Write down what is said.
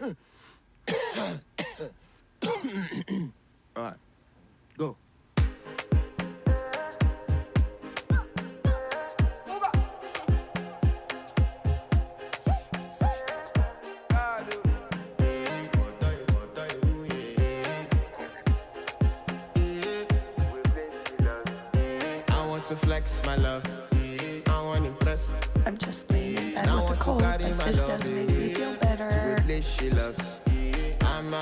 All right, go. I want to flex my love. I want to impress. I'm just laying in bed I with a want to cold, carry but my this love does make me feel to better. a place she loves. I'm